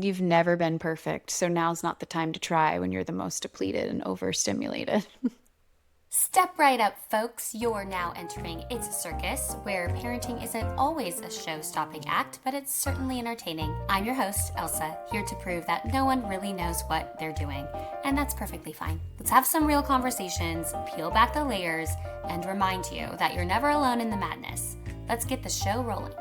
You've never been perfect, so now's not the time to try when you're the most depleted and overstimulated. Step right up, folks. You're now entering It's a Circus, where parenting isn't always a show stopping act, but it's certainly entertaining. I'm your host, Elsa, here to prove that no one really knows what they're doing, and that's perfectly fine. Let's have some real conversations, peel back the layers, and remind you that you're never alone in the madness. Let's get the show rolling.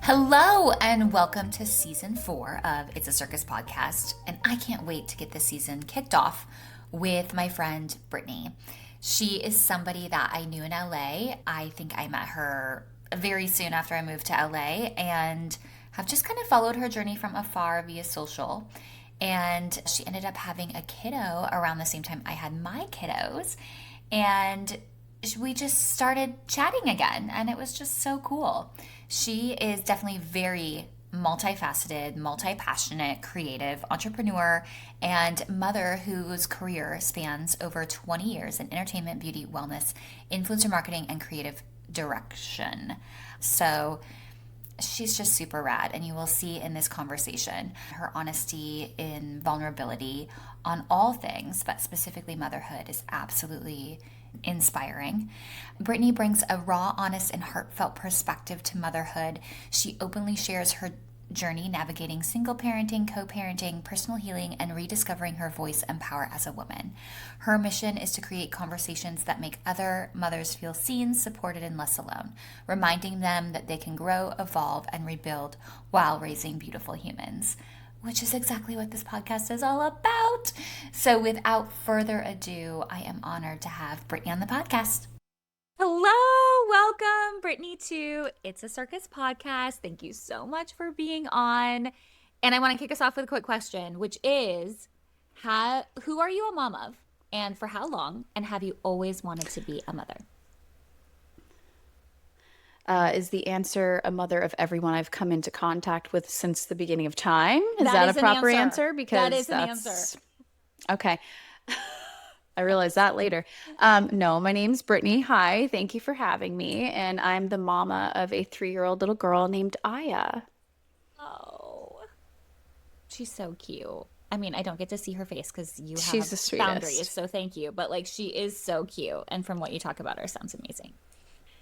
Hello, and welcome to season 4 of It's a Circus Podcast, and I can't wait to get this season kicked off with my friend Brittany. She is somebody that I knew in LA. I think I met her very soon after I moved to LA and have just kind of followed her journey from afar via social. And she ended up having a kiddo around the same time I had my kiddos. And we just started chatting again, and it was just so cool. She is definitely very multifaceted, multi-passionate, creative entrepreneur and mother whose career spans over 20 years in entertainment, beauty, wellness, influencer marketing, and creative direction. So she's just super rad, and you will see in this conversation her honesty and vulnerability on all things, but specifically motherhood, is absolutely inspiring. Brittany brings a raw, honest, and heartfelt perspective to motherhood. She openly shares her journey navigating single parenting, co-parenting, personal healing, and rediscovering her voice and power as a woman. Her mission is to create conversations that make other mothers feel seen, supported, and less alone, reminding them that they can grow, evolve, and rebuild while raising beautiful humans, which is exactly what this podcast is all about. So without further ado, I am honored to have Brittany on the podcast. Hello, welcome Brittany to It's a Circus Podcast. Thank you so much for being on. And I want to kick us off with a quick question, which is, who are you a mom of, and for how long, and have you always wanted to be a mother? Is the answer a mother of everyone I've come into contact with since the beginning of time? Is That that is a an proper answer. answer? Because That is an that's answer. okay. I realized that later. No, my name's Brittany. Hi, thank you for having me. And I'm the mama of a 3-year-old little girl named Aya. Oh, she's so cute. I mean, I don't get to see her face because you She's have the boundaries, sweetest. so thank you. But like, she is so cute. And from what you talk about her, sounds amazing.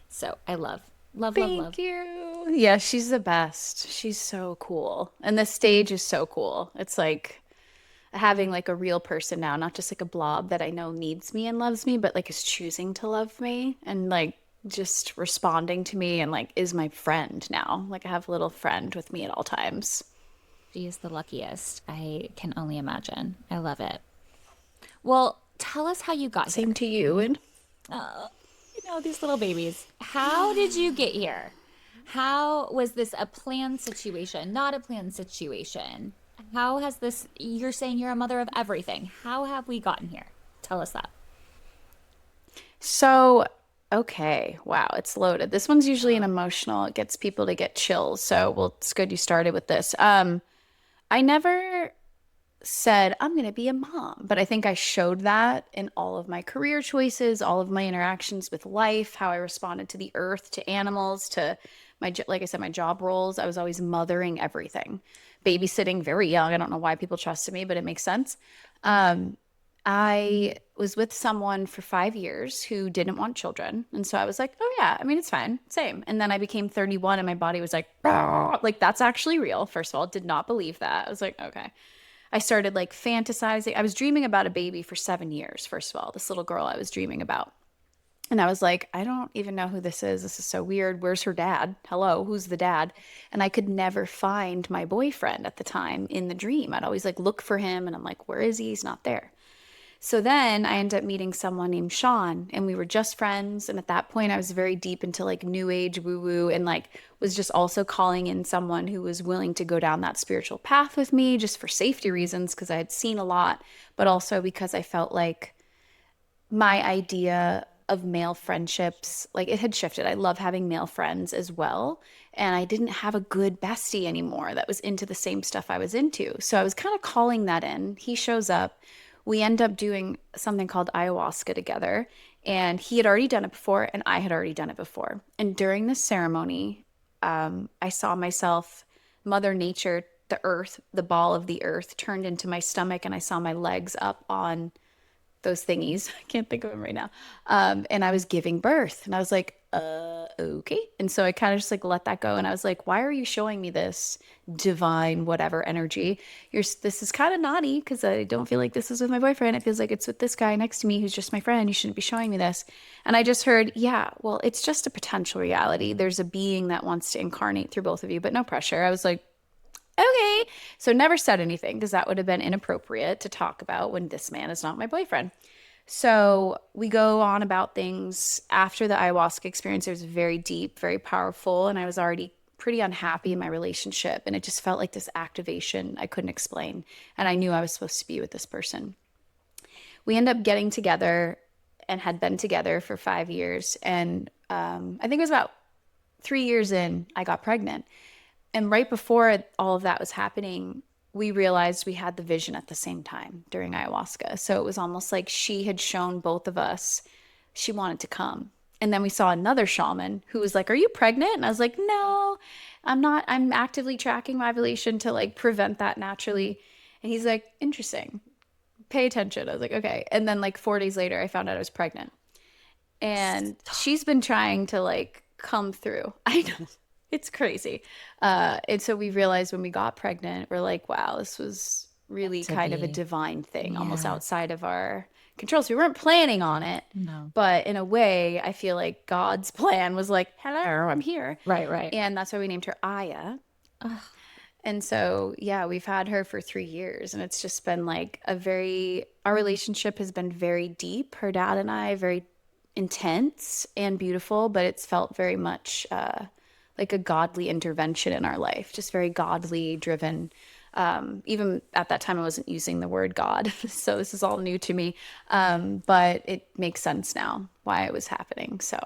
So I love, love, love, love. Thank you. Yeah, she's the best. She's so cool. And the stage is so cool. It's like having like a real person now, not just like a blob that I know needs me and loves me, but like is choosing to love me and like just responding to me and like is my friend now. Like I have a little friend with me at all times. She is the luckiest. I can only imagine. I love it. Well, tell us how you got here. Same to you. And Oh, these little babies. How did you get here? How was this a planned situation, not a planned situation? How has this, you're saying you're a mother of everything. How have we gotten here? Tell us that. so, okay. Wow, it's loaded. This one's usually an emotional, it gets people to get chills. So, well, it's good you started with this. I never said I'm going to be a mom, but I think I showed that in all of my career choices, all of my interactions with life, how I responded to the earth, to animals, to like I said, my job roles. I was always mothering everything, babysitting very young. I don't know why people trusted me, but it makes sense. Um, I was with someone for 5 years who didn't want children. And so I was like, oh, yeah, I mean, it's fine. Same. And then I became 31 and my body was like, "Bah." Like, that's actually real. First of all, did not believe that. I was like, okay. I started like fantasizing. I was dreaming about a baby for 7 years, first of all, this little girl I was dreaming about. And I was like, I don't even know who this is. This is so weird. Where's her dad? Hello, who's the dad? And I could never find my boyfriend at the time in the dream. I'd always like look for him and I'm like, where is he? He's not there. So then I ended up meeting someone named Sean, and we were just friends. And at that point, I was very deep into like new age woo woo and like was just also calling in someone who was willing to go down that spiritual path with me just for safety reasons because I had seen a lot, but also because I felt like my idea of male friendships, like it had shifted. I love having male friends as well. And I didn't have a good bestie anymore that was into the same stuff I was into. So I was kind of calling that in. He shows up. We end up doing something called ayahuasca together. And he had already done it before, and I had already done it before. And during this ceremony, I saw myself, Mother Nature the earth, the ball of the earth turned into my stomach and I saw my legs up on those thingies. I can't think of them right now. And I was giving birth and I was like, okay. And so I kind of just like let that go. And I was like, why are you showing me this divine, whatever energy? This is kind of naughty because I don't feel like this is with my boyfriend. It feels like it's with this guy next to me who's just my friend. You shouldn't be showing me this. And I just heard, yeah, well, it's just a potential reality. There's a being that wants to incarnate through both of you, but no pressure. I was like, okay. So never said anything because that would have been inappropriate to talk about when this man is not my boyfriend. So we go on about things after the ayahuasca experience. It was very deep, very powerful, and I was already pretty unhappy in my relationship. And it just felt like this activation I couldn't explain. And I knew I was supposed to be with this person. We end up getting together and had been together for 5 years. And I think it was about 3 years in, I got pregnant. And right before all of that was happening, we realized we had the vision at the same time during ayahuasca. So it was almost like she had shown both of us she wanted to come. And then we saw another shaman who was like, "Are you pregnant?" And I was like, "No, I'm not. I'm actively tracking my ovulation to like prevent that naturally." And he's like, "Interesting. Pay attention." I was like, "Okay." And then like 4 days later, I found out I was pregnant. And she's been trying to like come through. I know. It's crazy. And so we realized when we got pregnant, we're like, wow, this was really To kind of a be. divine thing, almost Yeah. outside of our control. So we weren't planning on it. No. But in a way, I feel like God's plan was like, hello, I'm here. Right, right. And that's why we named her Aya. And so, yeah, we've had her for 3 years. And it's just been like our relationship has been very deep. Her dad and I, very intense and beautiful, but it's felt very much like a godly intervention in our life, just very godly driven. Even at that time, I wasn't using the word God. So this is all new to me. But it makes sense now why it was happening. So,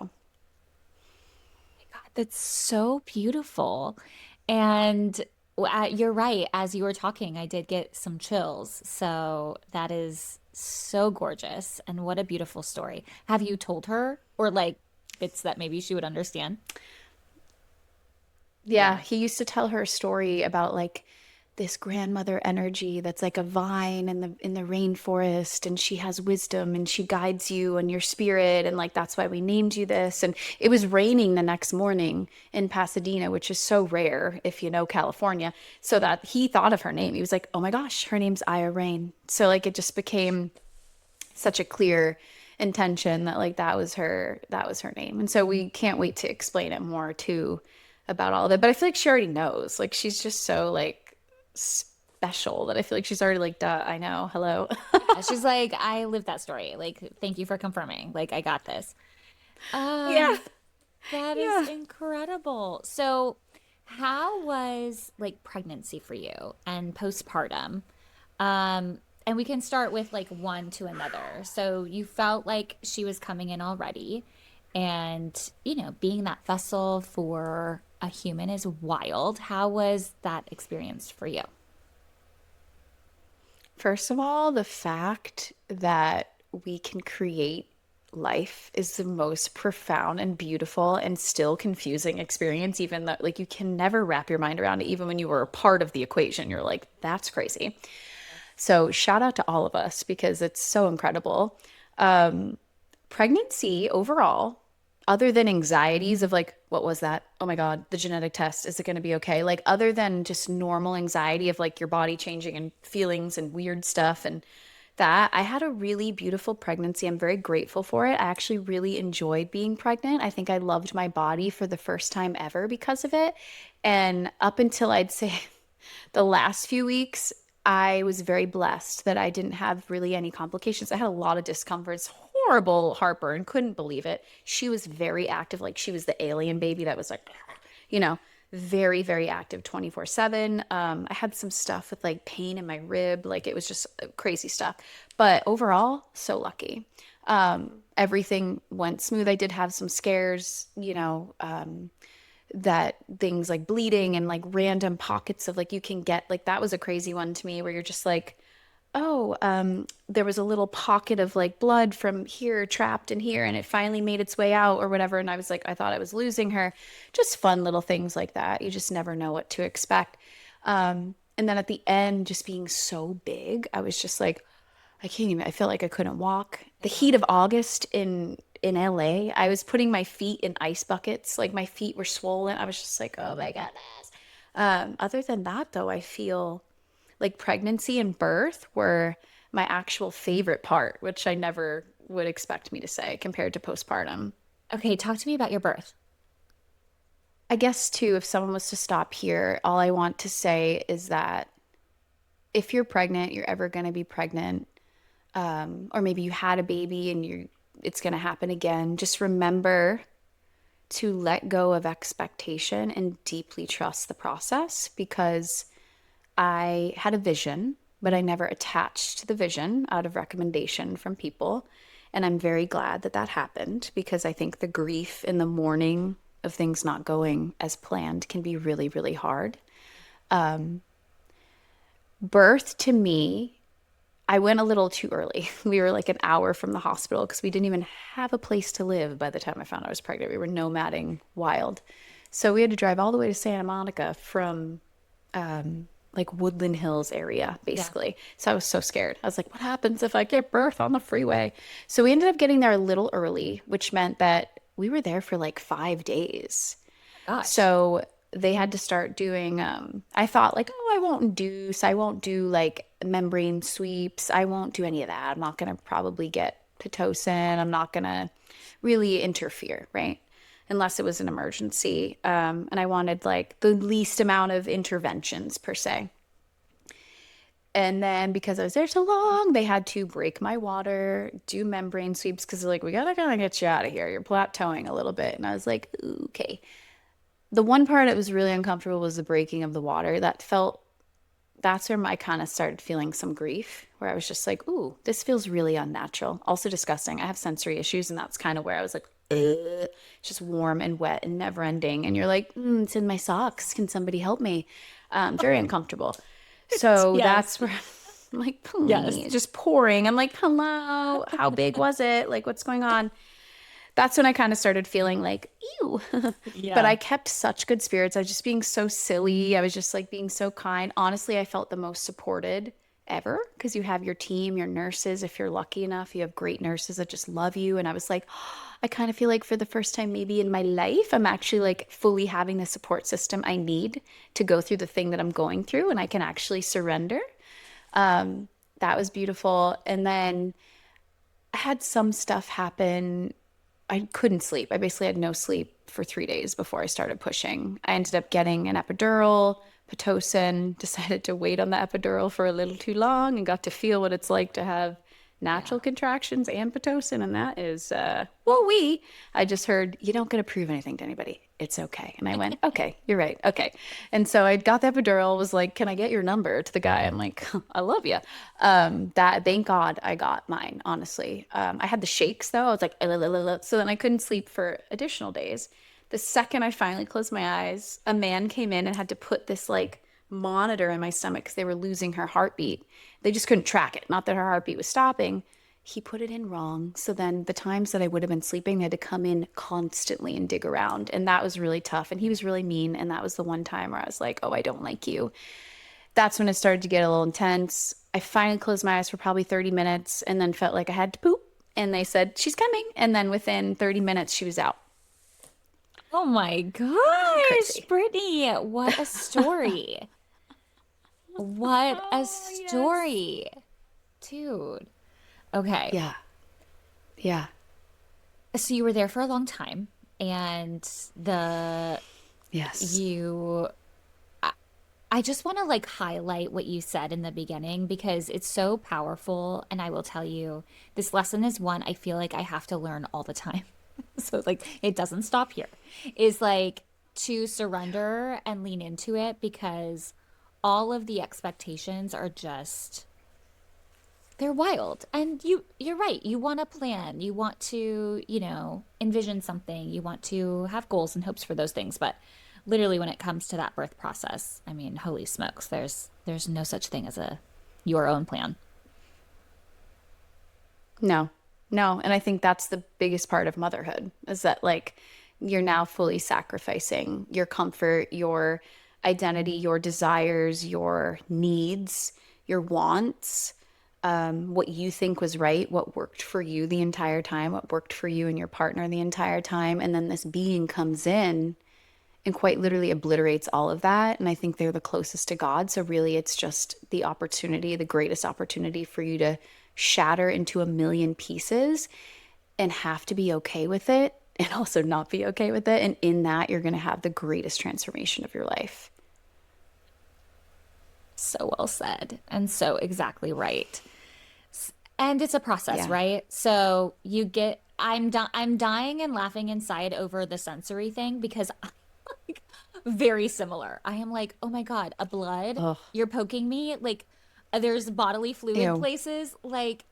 God, that's so beautiful. And you're right. As you were talking, I did get some chills. So that is so gorgeous. And what a beautiful story. Have you told her or like bits that maybe she would understand? yeah, he used to tell her a story about like this grandmother energy that's like a vine in the rainforest and she has wisdom and she guides you and your spirit and like that's why we named you this. And it was raining the next morning in Pasadena, which is so rare if you know California. So that he thought of her name. He was like, "Oh my gosh, her name's Aya Rain." So like it just became such a clear intention that like that was her name. And so we can't wait to explain it more too about all of it. But I feel like she already knows. Like she's just so like special that I feel like she's already like, duh, I know. Hello. Yeah, she's like, I lived that story. Like, thank you for confirming. Like, I got this. Yeah. That Yeah. is incredible. So, how was like pregnancy for you and postpartum? And we can start with like one to another. So, you felt like she was coming in already, and being that vessel for a human is wild. How was that experience for you? First of all, the fact that we can create life is the most profound and beautiful and still confusing experience, even though like you can never wrap your mind around it, even when you were a part of the equation. You're like, that's crazy. So shout out to all of us because it's so incredible. Pregnancy overall, other than anxieties of like, what was that? Oh my God, the genetic test, is it going to be okay? Like, other than just normal anxiety of like your body changing and feelings and weird stuff and that, I had a really beautiful pregnancy. I'm very grateful for it. I actually really enjoyed being pregnant. I think I loved my body for the first time ever because of it. And up until I'd say the last few weeks, I was very blessed that I didn't have really any complications. I had a lot of discomforts, horrible heartburn, couldn't believe it. She was very active, like she was the alien baby that was like, you know, very, very active 24/7. I had some stuff with like pain in my rib, like it was just crazy stuff. But overall, so lucky. Everything went smooth. I did have some scares, that things like bleeding and like random pockets of like you can get like that was a crazy one to me where you're just like, oh, there was a little pocket of like blood from here trapped in here and it finally made its way out or whatever. And I was like, I thought I was losing her. Just fun little things like that. You just never know what to expect. And then at the end, just being so big, I was just like, I can't even, I feel like I couldn't walk. The heat of August in LA, I was putting my feet in ice buckets. Like my feet were swollen. I was just like, oh my goodness. Other than that, though, I feel like pregnancy and birth were my actual favorite part, which I never would expect me to say compared to postpartum. Okay, talk to me about your birth. I guess too, if someone was to stop here, all I want to say is that if you're pregnant, you're ever going to be pregnant, or maybe you had a baby and it's going to happen again. Just remember to let go of expectation and deeply trust the process because I had a vision, but I never attached to the vision out of recommendation from people. And I'm very glad that that happened because I think the grief in the mourning of things not going as planned can be really, really hard. Birth to me, I went a little too early. We were like an hour from the hospital because we didn't even have a place to live by the time I found I was pregnant. We were nomading wild. So we had to drive all the way to Santa Monica from like Woodland Hills area, Yeah. basically. So I was so scared. I was like, what happens if I get birth on the freeway? So we ended up getting there a little early, which meant that we were there for like 5 days. Gosh. So they had to start doing, I thought like, oh, I won't induce, I won't do like membrane sweeps, I won't do any of that. I'm not going to probably get Pitocin. I'm not going to really interfere, right? Unless it was an emergency. And I wanted like the least amount of interventions per se. And then because I was there so long, they had to break my water, do membrane sweeps because they're like, we gotta kind of get you out of here. You're plateauing a little bit. And I was like, "Ooh, okay." The one part that was really uncomfortable was the breaking of the water. That's where I kind of started feeling some grief, where I was just like, ooh, this feels really unnatural. Also disgusting. I have sensory issues, and that's kind of where I was like, ugh. Just warm and wet and never ending. And you're like, it's in my socks. Can somebody help me? Very uncomfortable. So Yes. that's where I'm like, Yes. please, just pouring. I'm like, hello, how big was it? Like, what's going on? That's when I kind of started feeling like, ew. But Yeah. I kept such good spirits. I was just being so silly. I was just like being so kind. Honestly, I felt the most supported ever because you have your team, your nurses. If you're lucky enough, you have great nurses that just love you. And I was like, I kind of feel like for the first time, maybe in my life, I'm actually like fully having the support system I need to go through the thing that I'm going through and I can actually surrender. That was beautiful. And then I had some stuff happen. I couldn't sleep. I basically had no sleep for 3 days before I started pushing. I ended up getting an epidural, Pitocin, decided to wait on the epidural for a little too long and got to feel what it's like to have Yeah. natural contractions and Pitocin. And that is, well, I just heard, you don't get to prove anything to anybody. It's okay. And I went, okay, you're right. Okay. And so I got the epidural, was like, can I get your number to the guy? I'm like, I love you. That thank God I got mine, honestly. I had the shakes though. I was like, "La, la, la, la." So then I couldn't sleep for additional days. The second I finally closed my eyes, a man came in and had to put this like monitor in my stomach because they were losing her heartbeat. They just couldn't track it. Not that her heartbeat was stopping. He put it in wrong. So then the times that I would have been sleeping, they had to come in constantly and dig around. And that was really tough. And he was really mean. And that was the one time where I was like, oh, I don't like you. That's when it started to get a little intense. I finally closed my eyes for probably 30 minutes and then felt like I had to poop. And they said, she's coming. And then within 30 minutes, she was out. Oh my gosh, Crazy. Brittany, what a story. What a Oh, yes. story. Dude. Okay. Yeah. Yeah. So you were there for a long time and the Yes. you I just want to like highlight what you said in the beginning because it's so powerful and I will tell you this lesson is one I feel like I have to learn all the time. So like it doesn't stop here. Is like to surrender and lean into it because all of the expectations are just they're wild. And you're right. You want to plan. You want to, envision something. You want to have goals and hopes for those things, but literally when it comes to that birth process, I mean, holy smokes, there's no such thing as a your own plan. No, no. And I think that's the biggest part of motherhood is that like you're now fully sacrificing your comfort, your identity, your desires, your needs, your wants, what you think was right, what worked for you the entire time, what worked for you and your partner the entire time. And then this being comes in and quite literally obliterates all of that. And I think they're the closest to God. So really, it's just the opportunity, the greatest opportunity for you to shatter into a million pieces and have to be okay with it and also not be okay with it. And in that, you're going to have the greatest transformation of your life. So well said, and so exactly right. And it's a process, Yeah. right? So you get, I'm dying and laughing inside over the sensory thing because I'm like very similar. I am like, oh my God, a blood, Oh, you're poking me. Like there's bodily fluid ew, places. Like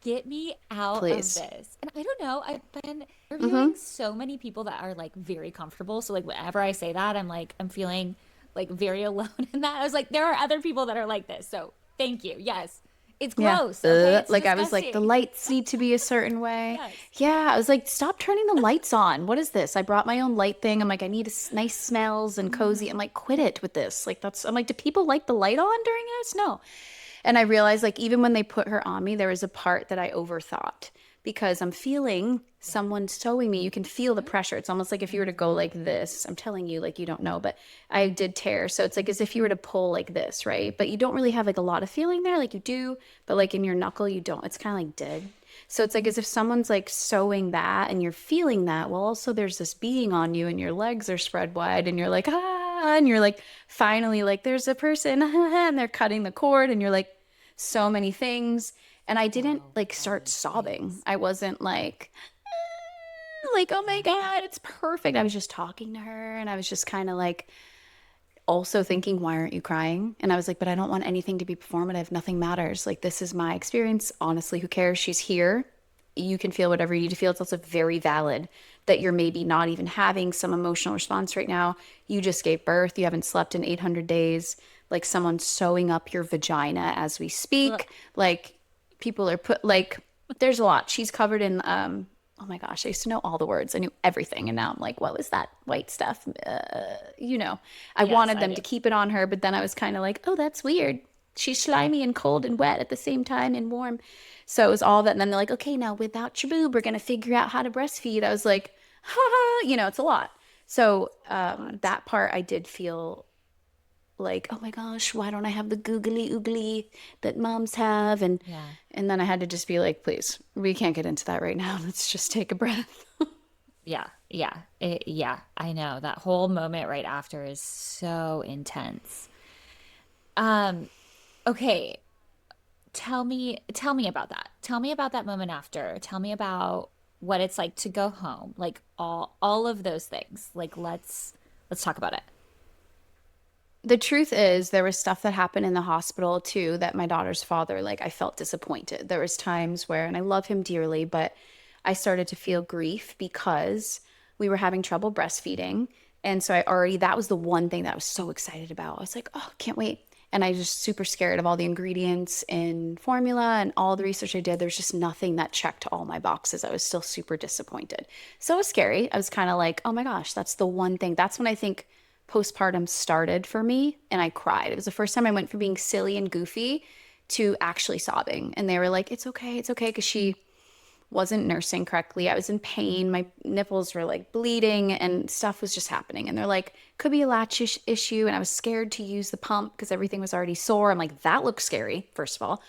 get me out of please. this. And I don't know. I've been Mm-hmm. interviewing so many people that are like very comfortable. So like whenever I say that, I'm like, I'm feeling like very alone in that. I was like, there are other people that are like this. So thank you. Yes. It's Yeah. gross. Okay. It's Like I was like, the disgusting. lights need to be a certain way. Yes. Yeah. I was like, stop turning the lights on. What is this? I brought my own light thing. I'm like, I need nice smells and cozy. I'm like, quit it with this. Like, I'm like, do people like the light on during this? No. And I realized, like, even when they put her on me, there was a part that I overthought because I'm feeling someone sewing me. You can feel the pressure. It's almost like if you were to go like this, I'm telling you, like, you don't know, but I did tear. So it's like as if you were to pull like this, right? But you don't really have like a lot of feeling there, like you do, but like in your knuckle, you don't. It's kind of like dead. So it's like as if someone's like sewing that and you're feeling that. Well, also there's this being on you and your legs are spread wide and you're like, ah, and you're like, finally, like there's a person and they're cutting the cord and you're like, so many things. And I didn't Wow. like All start those sobbing. things. I wasn't like, oh my God, it's perfect. I was just talking to her and I was just kind of like, also thinking, why aren't you crying? And I was like, but I don't want anything to be performative. Nothing matters. Like, this is my experience. Honestly, who cares? She's here. You can feel whatever you need to feel. It's also very valid that you're maybe not even having some emotional response right now. You just gave birth. You haven't slept in 800 days. Like, someone's sewing up your vagina as we Ugh. speak. Like, people are like, there's a lot. She's covered in, oh my gosh, I used to know all the words. I knew everything. And now I'm like, what was that white stuff? I Yes, wanted I them do. to keep it on her, but then I was kind of like, oh, that's weird. She's slimy and cold and wet at the same time and warm. So it was all that. And then they're like, okay, now without your boob, we're going to figure out how to breastfeed. I was like, ha ha, it's a lot. So Lot. that part I did feel like, oh my gosh, why don't I have the googly oogly that moms have? Yeah. And then I had to just be like, please, we can't get into that right now. Let's just take a breath. Yeah. Yeah. Yeah. I know. That whole moment right after is so intense. Um, okay. Tell me about that. Tell me about that moment after. Tell me about what it's like to go home. Like all of those things. Like let's talk about it. The truth is, there was stuff that happened in the hospital too that my daughter's father, like, I felt disappointed. There was times where, and I love him dearly, but I started to feel grief because we were having trouble breastfeeding. And so that was the one thing that I was so excited about. I was like, oh, can't wait. And I was just super scared of all the ingredients in formula and all the research I did. There's just nothing that checked all my boxes. I was still super disappointed. So it was scary. I was kind of like, oh my gosh, that's the one thing. That's when I think postpartum started for me and I cried. It was the first time I went from being silly and goofy to actually sobbing. And they were like, it's okay, it's okay. Because she wasn't nursing correctly. I was in pain. My nipples were like bleeding and stuff was just happening. And they're like, could be a latch issue. And I was scared to use the pump because everything was already sore. I'm like, that looks scary, first of all.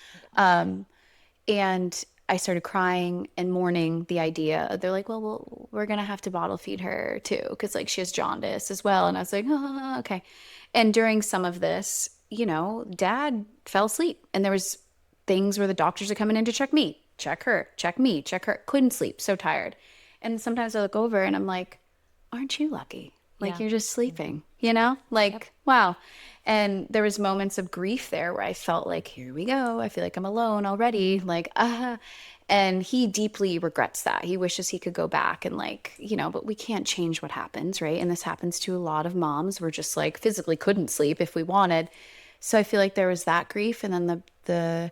And I started crying and mourning the idea. They're like, well, we're going to have to bottle feed her too, because like she has jaundice as well. And I was like, oh, okay. And during some of this, dad fell asleep. And there was things where the doctors are coming in to check me, check her, check me, check her. Couldn't sleep, so tired. And sometimes I look over and I'm like, aren't you lucky? Like Yeah. you're just sleeping, Yep. like, wow. And there was moments of grief there where I felt like, here we go. I feel like I'm alone already. Like, and he deeply regrets that. He wishes he could go back and like, but we can't change what happens, right? And this happens to a lot of moms. We're just like physically couldn't sleep if we wanted. So I feel like there was that grief and then the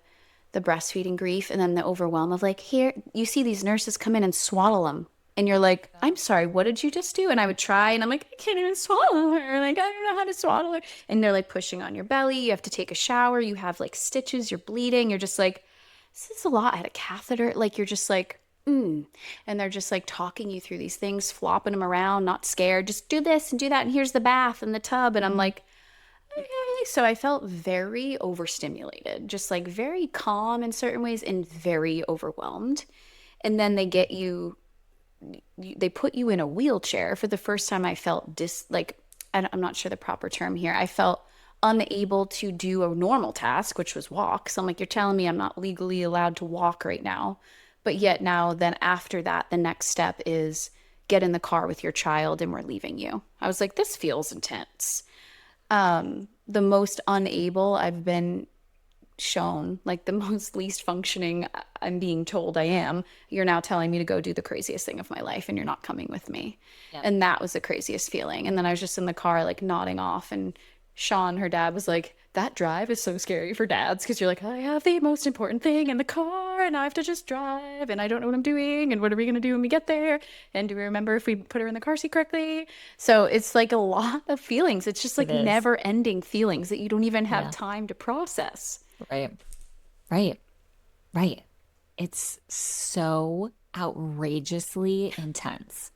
breastfeeding grief and then the overwhelm of like, here, you see these nurses come in and swaddle them And you're like, I'm sorry, what did you just do? And I would try, and I'm like, I can't even swallow her. Like, I don't know how to swallow her. And they're like pushing on your belly. You have to take a shower. You have like stitches. You're bleeding. You're just like, this is a lot. I had a catheter. Like, you're just like, mm. And they're just like talking you through these things, flopping them around, not scared. Just do this and do that. And here's the bath and the tub. And I'm like, okay. So I felt very overstimulated, just like very calm in certain ways and very overwhelmed. And then they put you in a wheelchair. For the first time I felt I'm not sure the proper term here. I felt unable to do a normal task, which was walk. So I'm like, you're telling me I'm not legally allowed to walk right now. But yet now, then after that, the next step is get in the car with your child and we're leaving you. I was like, this feels intense. The most unable I've been shown, like the most least functioning I'm being told I am. You're now telling me to go do the craziest thing of my life and you're not coming with me. Yep. And that was the craziest feeling. And then I was just in the car like nodding off, and Sean, her dad, was like, that drive is so scary for dads because you're like, I have the most important thing in the car and I have to just drive and I don't know what I'm doing and what are we going to do when we get there? And do we remember if we put her in the car seat correctly? So it's like a lot of feelings. It's just like never ending feelings that you don't even have time to process. Right. Right. Right. It's so outrageously intense.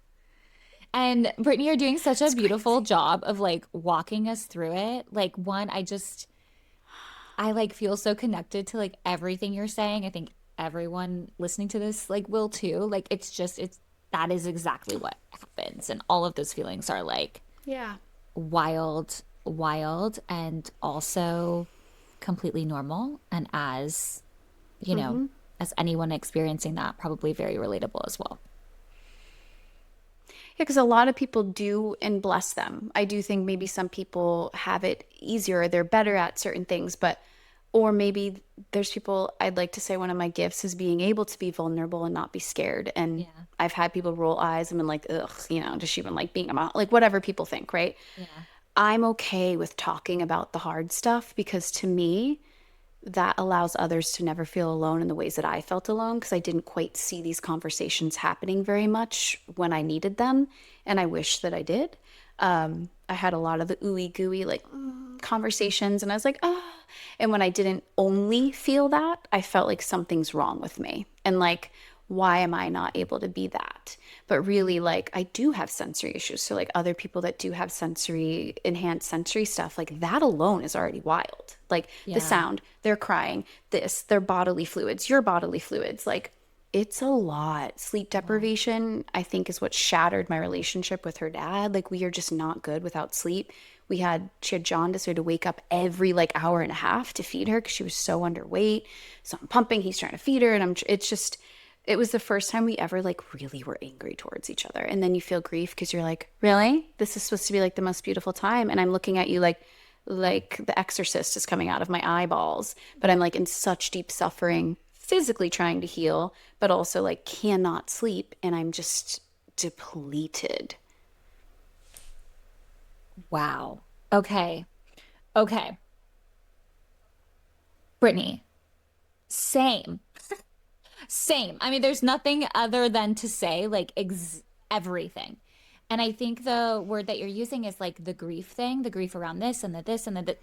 And Brittany, you're doing such a beautiful job of like walking us through it. Like one, I like feel so connected to like everything you're saying. I think everyone listening to this like will too. Like that is exactly what happens. And all of those feelings are like wild, and also completely normal. And as, you know, as anyone experiencing that, probably very relatable as well. Yeah, because a lot of people do, and bless them. I do think maybe some people have it easier, they're better at certain things, or maybe there's people, I'd like to say one of my gifts is being able to be vulnerable and not be scared. And I've had people roll eyes and been like, ugh, does she even like being a mom? Like whatever people think, right? Yeah. I'm okay with talking about the hard stuff because to me, that allows others to never feel alone in the ways that I felt alone, because I didn't quite see these conversations happening very much when I needed them. And I wish that I did. I had a lot of the ooey gooey like conversations and I was like, oh. And when I didn't only feel that, I felt like something's wrong with me. And like, why am I not able to be that? But really, like, I do have sensory issues. So like other people that do have enhanced sensory stuff, like that alone is already wild. Like the sound, they're crying, their bodily fluids, your bodily fluids, like it's a lot. Sleep deprivation, I think, is what shattered my relationship with her dad. Like we are just not good without sleep. She had jaundice. We had to wake up every like hour and a half to feed her because she was so underweight. So I'm pumping, he's trying to feed her. And it was the first time we ever like really were angry towards each other. And then you feel grief because you're like, really? This is supposed to be like the most beautiful time. And I'm looking at you like The Exorcist is coming out of my eyeballs. But I'm like in such deep suffering, physically trying to heal, but also like cannot sleep. And I'm just depleted. Wow. Okay. Brittany, same. Same. I mean, there's nothing other than to say like everything. And I think the word that you're using is like the grief thing, the grief around this and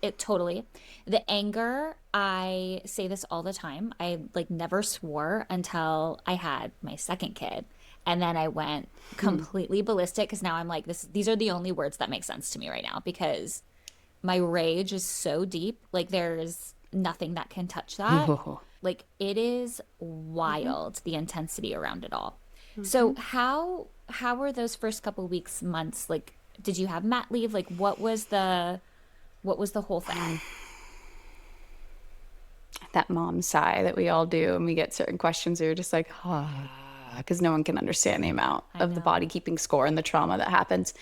it totally. The anger, I say this all the time. I like never swore until I had my second kid. And then I went completely ballistic because now I'm like, these are the only words that make sense to me right now because my rage is so deep. Like there's nothing that can touch that. Like it is wild, the intensity around it all. So how were those first couple weeks, months? Like, did you have mat leave? Like what was the whole thing? That mom sigh that we all do and we get certain questions where you're just like, because no one can understand the amount of the body keeping score and the trauma that happens.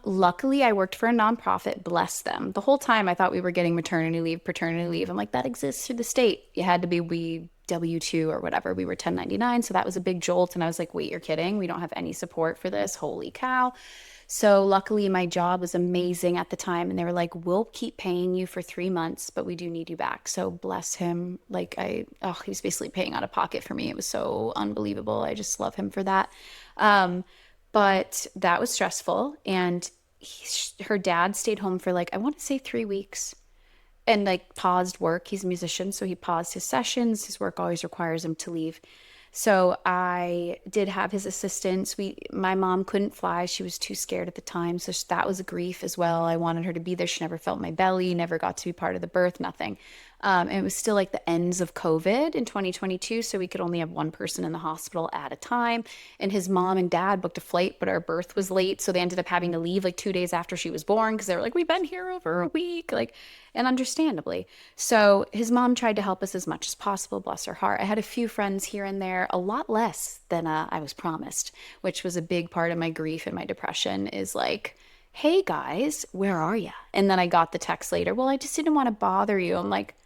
Luckily, I worked for a nonprofit, bless them. The whole time I thought we were getting maternity leave, paternity leave. I'm like, that exists through the state. You had to be W-2 or whatever. We were 1099. So that was a big jolt. And I was like, wait, you're kidding? We don't have any support for this. Holy cow. So luckily my job was amazing at the time and they were like, we'll keep paying you for 3 months, but we do need you back. So bless him. Like he was basically paying out of pocket for me. It was so unbelievable. I just love him for that. Um, but that was stressful. And her dad stayed home for like, I want to say 3 weeks and like paused work. He's a musician, so he paused his sessions. His work always requires him to leave. So I did have his assistance. My mom couldn't fly. She was too scared at the time. So that was a grief as well. I wanted her to be there. She never felt my belly, never got to be part of the birth, nothing. And it was still like the ends of COVID in 2022. So we could only have one person in the hospital at a time. And his mom and dad booked a flight, but our birth was late. So they ended up having to leave like 2 days after she was born because they were like, we've been here over a week. Like, and understandably. So his mom tried to help us as much as possible, bless her heart. I had a few friends here and there, a lot less than I was promised, which was a big part of my grief and my depression is like, hey guys, where are you? And then I got the text later, well, I just didn't want to bother you. I'm like,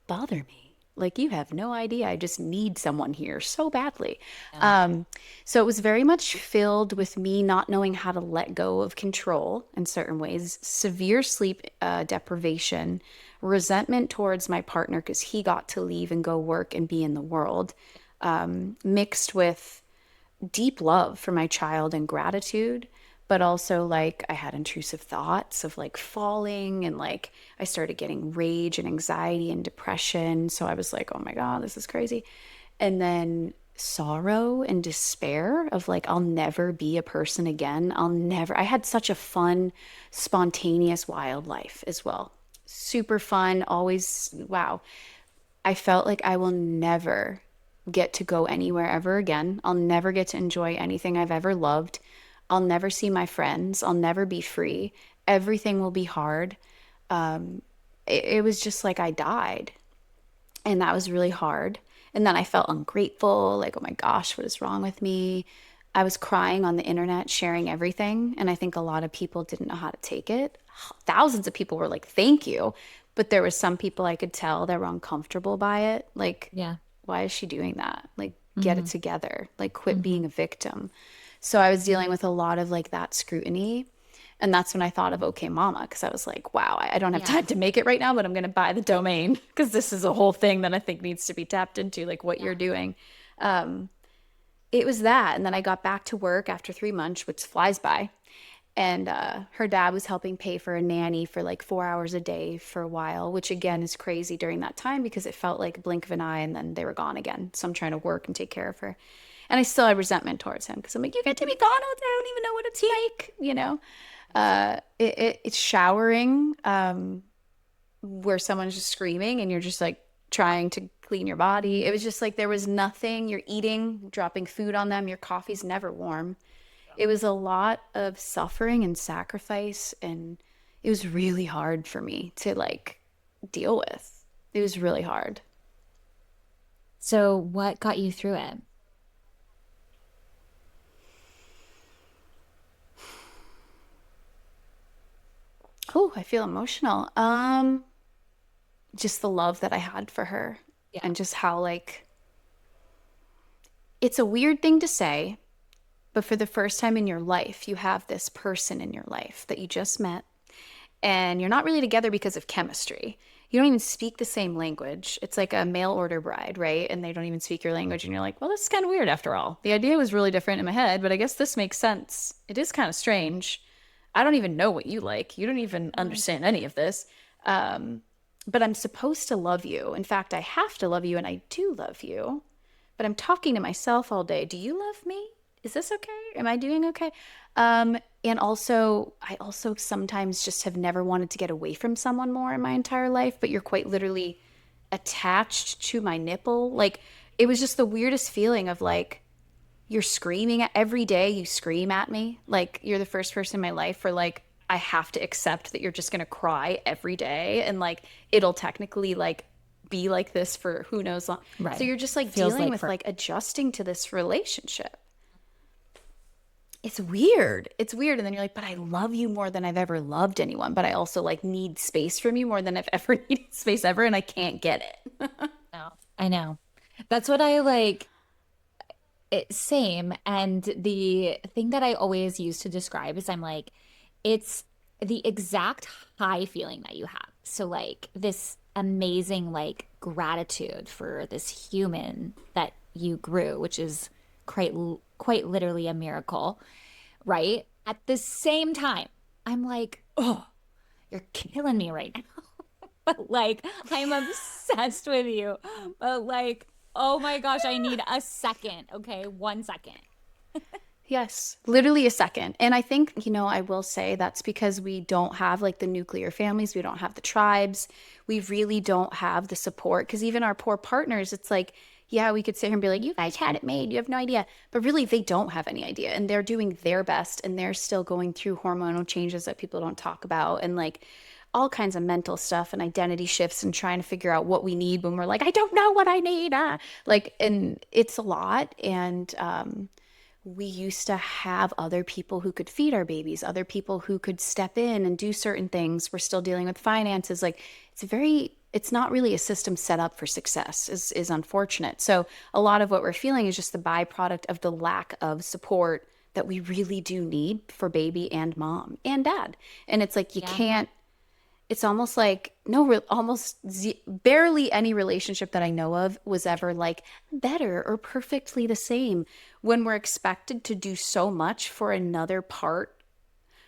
bother me? Like, you have no idea. I just need someone here so badly. Yeah. So it was very much filled with me not knowing how to let go of control in certain ways, severe sleep deprivation, resentment towards my partner because he got to leave and go work and be in the world, mixed with deep love for my child and gratitude, but also like I had intrusive thoughts of like falling and like I started getting rage and anxiety and depression. So I was like, oh my God, this is crazy. And then sorrow and despair of like, I'll never be a person again. I had such a fun, spontaneous, wild life as well. Super fun, always, wow. I felt like I will never get to go anywhere ever again. I'll never get to enjoy anything I've ever loved. I'll never see my friends. I'll never be free. Everything will be hard. It was just like I died. And that was really hard. And then I felt ungrateful, like, oh my gosh, what is wrong with me? I was crying on the internet, sharing everything. And I think a lot of people didn't know how to take it. Thousands of people were like, thank you. But there was some people I could tell that were uncomfortable by it. Like, Yeah. why is she doing that? Like, get it together. Like, quit being a victim. So I was dealing with a lot of like that scrutiny. And that's when I thought of OK Mama, because I was like, wow, I don't have Yeah. time to make it right now, but I'm going to buy the domain because this is a whole thing that I think needs to be tapped into, like what you're doing. It was that. And then I got back to work after 3 months, which flies by. And her dad was helping pay for a nanny for like 4 hours a day for a while, which again is crazy during that time because it felt like a blink of an eye and then they were gone again. So I'm trying to work and take care of her. And I still had resentment towards him because I'm like, you get to be gone all day. I don't even know what it's like, you know? It's showering where someone's just screaming and you're just like trying to clean your body. It was just like there was nothing. You're eating, dropping food on them. Your coffee's never warm. It was a lot of suffering and sacrifice, and it was really hard for me to like deal with. It was really hard. So what got you through it? Oh, I feel emotional. Just the love that I had for her Yeah. and just how like it's a weird thing to say, but for the first time in your life, you have this person in your life that you just met and you're not really together because of chemistry. You don't even speak the same language. It's like a mail order bride, right? And they don't even speak your language. And you're like, well, this is kind of weird after all. The idea was really different in my head, but I guess this makes sense. It is kind of strange. I don't even know what you like. You don't even understand any of this. But I'm supposed to love you. In fact, I have to love you, and I do love you. But I'm talking to myself all day. Do you love me? Is this okay? Am I doing okay? And also, I also sometimes just have never wanted to get away from someone more in my entire life, but you're quite literally attached to my nipple. Like, it was just the weirdest feeling of like, you're screaming at every day you scream at me. Like, you're the first person in my life where like, I have to accept that you're just gonna cry every day and like it'll technically like be like this for who knows long. So Right. you're just like Feels dealing like with for like adjusting to this relationship. It's weird. It's weird. And then you're like, but I love you more than I've ever loved anyone. But I also like need space from you more than I've ever needed space ever. And I can't get it. no. I know. That's what I like. Same. And the thing that I always use to describe is I'm like, it's the exact high feeling that you have. So like this amazing like gratitude for this human that you grew, which is quite literally a miracle, right? At the same time, I'm like, oh, you're killing me right now. But like, I'm obsessed with you. But like, oh my gosh, I need a second. Okay, 1 second. Yes, literally a second. And I think, I will say that's because we don't have like the nuclear families, we don't have the tribes, we really don't have the support. Because even our poor partners, it's like, yeah, we could sit here and be like, you guys had it made, you have no idea. But really, they don't have any idea. And they're doing their best and they're still going through hormonal changes that people don't talk about and like all kinds of mental stuff and identity shifts and trying to figure out what we need when we're like, I don't know what I need. Like, and it's a lot. And, we used to have other people who could feed our babies, other people who could step in and do certain things. We're still dealing with finances. Like it's not really a system set up for success is unfortunate. So a lot of what we're feeling is just the byproduct of the lack of support that we really do need for baby and mom and dad. And it's like, you Yeah. can't, it's almost like no, barely any relationship that I know of was ever like better or perfectly the same when we're expected to do so much for another part.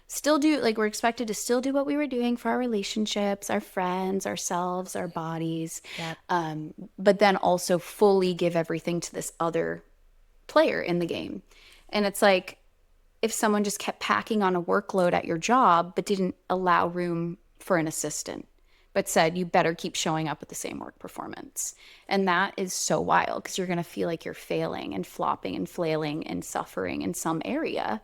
Still do, like, we're expected to still do what we were doing for our relationships, our friends, ourselves, our bodies, Yep. but then also fully give everything to this other player in the game. And it's like if someone just kept packing on a workload at your job, but didn't allow room for an assistant, but said, you better keep showing up with the same work performance. And that is so wild because you're going to feel like you're failing and flopping and flailing and suffering in some area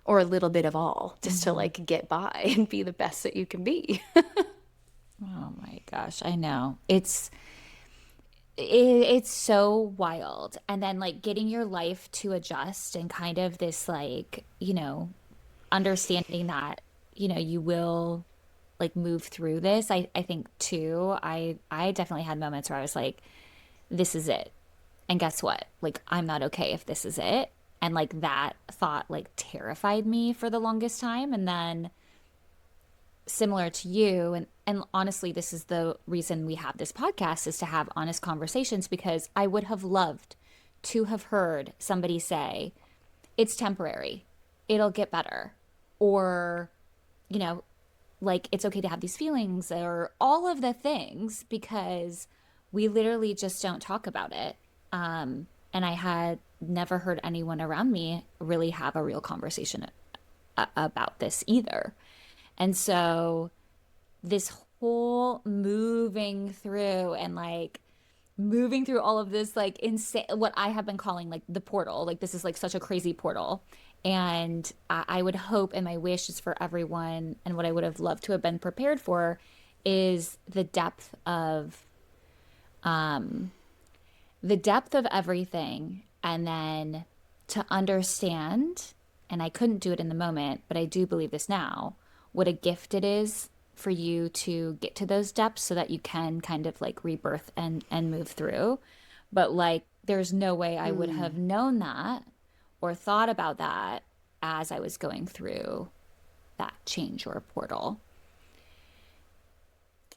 or a little bit of all just to Mhm. like get by and be the best that you can be. Oh my gosh, I know. It's so wild. And then like getting your life to adjust and kind of this like, understanding that, you will like move through this. I think too, I definitely had moments where I was like, this is it. And guess what? Like I'm not okay if this is it. And like that thought like terrified me for the longest time. And then similar to you and honestly this is the reason we have this podcast is to have honest conversations because I would have loved to have heard somebody say it's temporary, it'll get better, or you know like it's okay to have these feelings or all of the things because we literally just don't talk about it. And I had never heard anyone around me really have a real conversation about this either. And so this whole moving through all of this like insane what I have been calling like the portal. Like this is like such a crazy portal. And I would hope and my wish is for everyone and what I would have loved to have been prepared for is um the depth of everything and then to understand, and I couldn't do it in the moment, but I do believe this now, what a gift it is for you to get to those depths so that you can kind of like rebirth and move through. But like there's no way I would have Mm. known that or thought about that as I was going through that change or portal.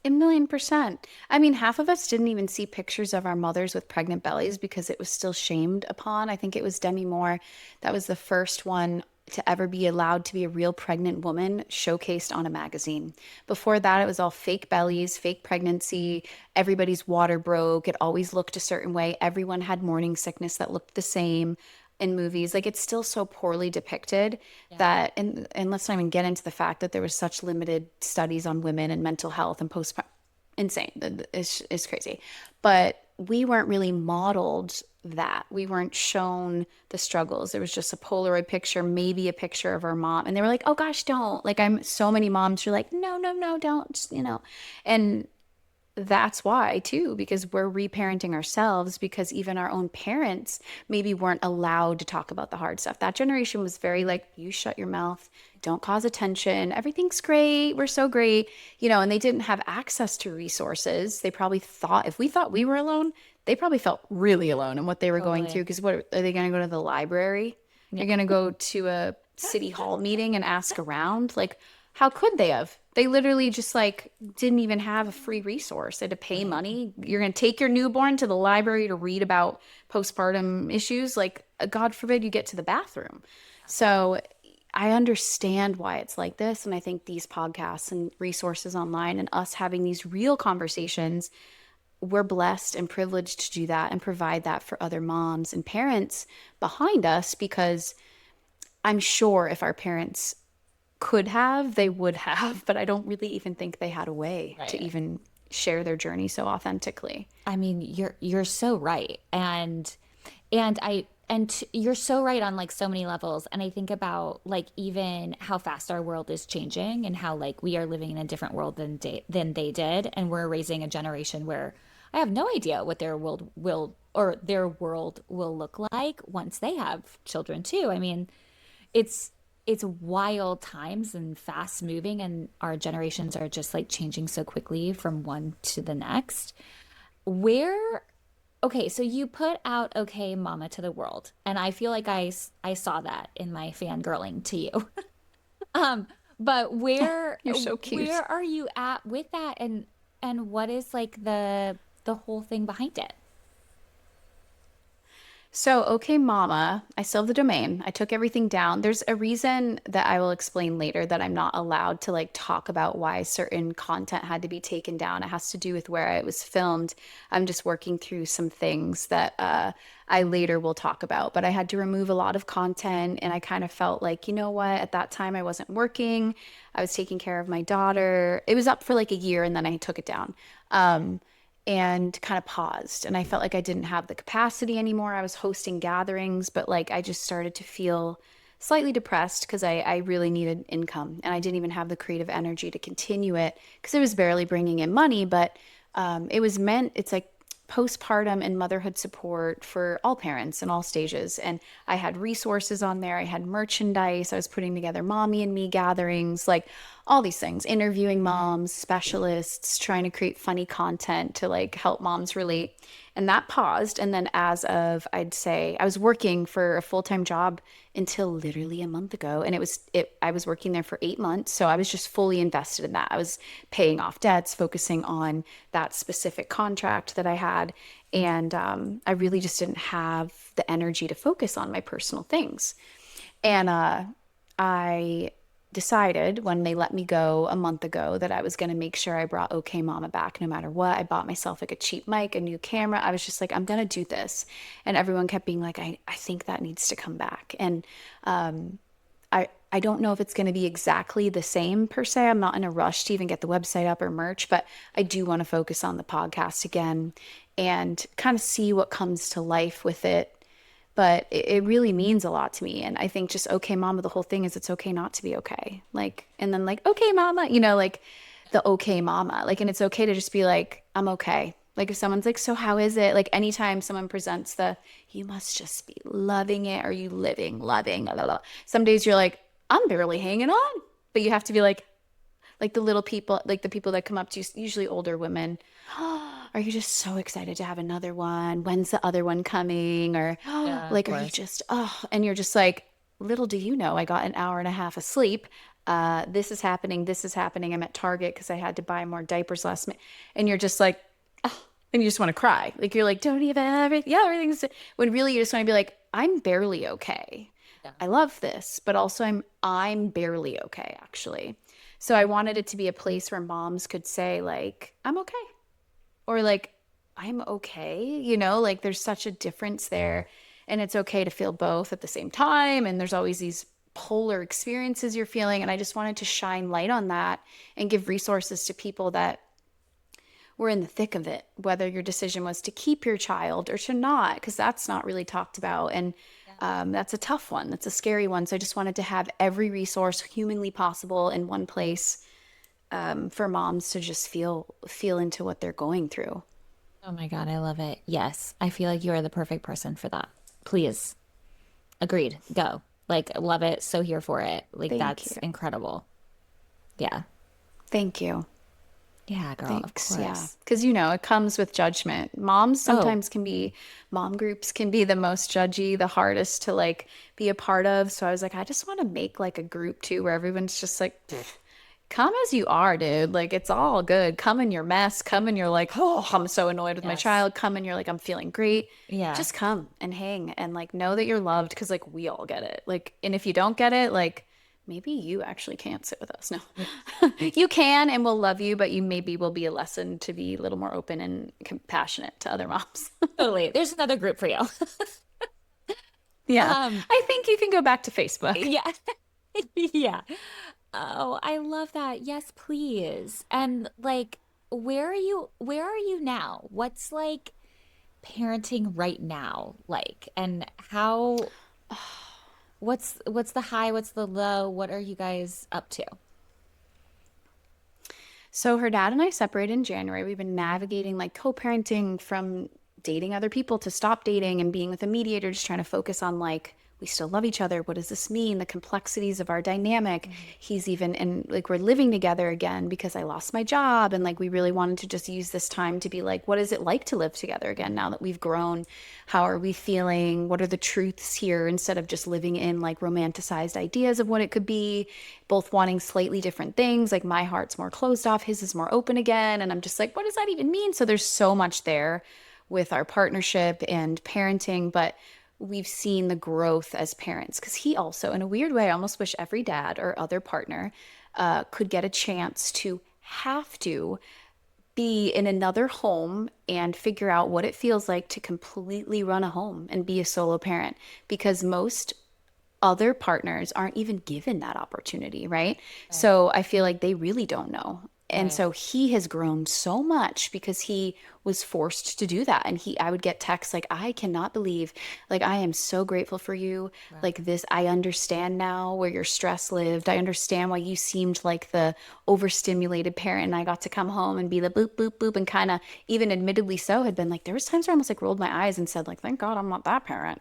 1,000,000%. I mean, half of us didn't even see pictures of our mothers with pregnant bellies because it was still shamed upon. I think it was Demi Moore that was the first one to ever be allowed to be a real pregnant woman showcased on a magazine. Before that, it was all fake bellies, fake pregnancy. Everybody's water broke. It always looked a certain way. Everyone had morning sickness that looked the same in movies. Like it's still so poorly depicted Yeah. and let's not even get into the fact that there was such limited studies on women and mental health and postpartum. Insane. It's crazy. But we weren't really modeled that. We weren't shown the struggles. There was just a Polaroid picture, maybe a picture of our mom. And they were like, oh gosh, don't. Like I'm so many moms are like, no, no, no, don't. Just. And that's why too, because we're reparenting ourselves because even our own parents maybe weren't allowed to talk about the hard stuff. That generation was very like, you shut your mouth, don't cause attention, everything's great, we're so great, and they didn't have access to resources. They probably thought, if we thought we were alone, they probably felt really alone in what they were going through. Totally. Because what are they going to go to the library? Yeah. You're going to go to a city hall meeting and ask around? Like, how could they have? They literally just like didn't even have a free resource. They had to pay Right. money. You're going to take your newborn to the library to read about postpartum issues. Like, God forbid you get to the bathroom. So I understand why it's like this. And I think these podcasts and resources online and us having these real conversations, we're blessed and privileged to do that and provide that for other moms and parents behind us, because I'm sure if our parents could have, they would have, but I don't really even think they had a way to Right. even share their journey so authentically. I mean, you're so right. You're so right on like so many levels. And I think about like even how fast our world is changing and how like we are living in a different world than they did, and we're raising a generation where I have no idea what their world will look like once they have children too. I mean, it's it's wild times and fast moving, and our generations are just like changing so quickly from one to the next. Where Okay, so you put out Okay Mama to the world, and I feel like I saw that in my fangirling to you. But You're so where cute. are you at with that, and what is like the whole thing behind it? So, okay, Mama, I still have the domain. I took everything down. There's a reason that I will explain later that I'm not allowed to like talk about why certain content had to be taken down. It has to do with where it was filmed. I'm just working through some things that I later will talk about. But I had to remove a lot of content, and I kind of felt like, you know what? At that time, I wasn't working. I was taking care of my daughter. It was up for like a year, and then I took it down. And kind of paused. And I felt like I didn't have the capacity anymore. I was hosting gatherings, but like I just started to feel slightly depressed because I really needed income, and I didn't even have the creative energy to continue it because it was barely bringing in money. But it was meant, it's like postpartum and motherhood support for all parents in all stages. And I had resources on there. I had merchandise. I was putting together mommy and me gatherings, like all these things, interviewing moms, specialists, trying to create funny content to like help moms relate. And that paused. And then as of, I'd say, I was working for a full-time job until literally a month ago. And I was working there for 8 months. So I was just fully invested in that. I was paying off debts, focusing on that specific contract that I had. And I really just didn't have the energy to focus on my personal things. And I decided when they let me go a month ago that I was going to make sure I brought OK Mama back no matter what. I bought myself like a cheap mic, a new camera. I was just like, I'm going to do this. And everyone kept being like, I think that needs to come back. And I don't know if it's going to be exactly the same per se. I'm not in a rush to even get the website up or merch, but I do want to focus on the podcast again and kind of see what comes to life with it. But it really means a lot to me. And I think just okay, mama, the whole thing is it's okay not to be okay. Like, and then like, okay, mama, like the okay, mama. Like, and it's okay to just be like, I'm okay. Like, if someone's like, so how is it? Like, anytime someone presents you must just be loving it. Are you living, loving, blah, blah, blah. Some days you're like, I'm barely hanging on. But you have to be like the little people, like the people that come up to you, usually older women. Are you just so excited to have another one? When's the other one coming? Or Yeah, of like, are you course. just, and you're just like, little do you know, I got an hour and a half of sleep. This is happening. This is happening. I'm at Target because I had to buy more diapers last minute. And you're just like, oh, and you just want to cry. Like, you're like, don't even have it. Yeah, everything's, when really you just want to be like, I'm barely okay. Yeah. I love this, but also I'm barely okay, actually. So I wanted it to be a place where moms could say like, I'm okay, or like, I'm okay, like there's such a difference there. And it's okay to feel both at the same time. And there's always these polar experiences you're feeling. And I just wanted to shine light on that and give resources to people that were in the thick of it, whether your decision was to keep your child or to not, because that's not really talked about. And that's a tough one. That's a scary one. So I just wanted to have every resource humanly possible in one place, for moms to just feel into what they're going through. Oh my God, I love it. Yes, I feel like you are the perfect person for that. Please. Agreed. Go. Like, love it. So here for it. Like, Thank that's you. incredible. Yeah. Thank you. Yeah, girl, of Thanks. Yeah. course. Because, it comes with judgment. Oh, Mom groups can be the most judgy, the hardest to like be a part of. So I was like, I just want to make like a group too where everyone's just like, "Pfft, come as you are, dude. Like, it's all good. Come in your mess. Come in your like, oh, I'm so annoyed with my yes. child. Come in your like, I'm feeling great. Yeah. Just come and hang and like know that you're loved because like we all get it. Like, and if you don't get it, like, maybe you actually can't sit with us. No, you can and we'll love you, but you maybe will be a lesson to be a little more open and compassionate to other moms. Totally. There's another group for you. Yeah. Um, I think you can go back to Facebook. yeah. Yeah. Oh, I love that. Yes, please. And like, where are you now? What's like parenting right now like? And how what's the high, what's the low? What are you guys up to? So her dad and I separated in January. We've been navigating like co-parenting from dating other people to stop dating and being with a mediator, just trying to focus on like we still love each other. What does this mean? The complexities of our dynamic. He's even and like we're living together again because I lost my job and like we really wanted to just use this time to be like, what is it like to live together again now that we've grown? How are we feeling? What are the truths here instead of just living in like romanticized ideas of what it could be, both wanting slightly different things. Like my heart's more closed off, his is more open again. And I'm just like, what does that even mean? So there's so much there with our partnership and parenting, but we've seen the growth as parents because he also, in a weird way, I almost wish every dad or other partner could get a chance to have to be in another home and figure out what it feels like to completely run a home and be a solo parent because most other partners aren't even given that opportunity, right? Right. So I feel like they really don't know. And Right. so he has grown so much because he was forced to do that. And I would get texts like, I cannot believe, like, I am so grateful for you. Right. Like, this, I understand now where your stress lived. I understand why you seemed like the overstimulated parent. And I got to come home and be the boop, boop, boop, and kind of, even admittedly so, had been like, there was times where I almost like rolled my eyes and said, like, thank God I'm not that parent,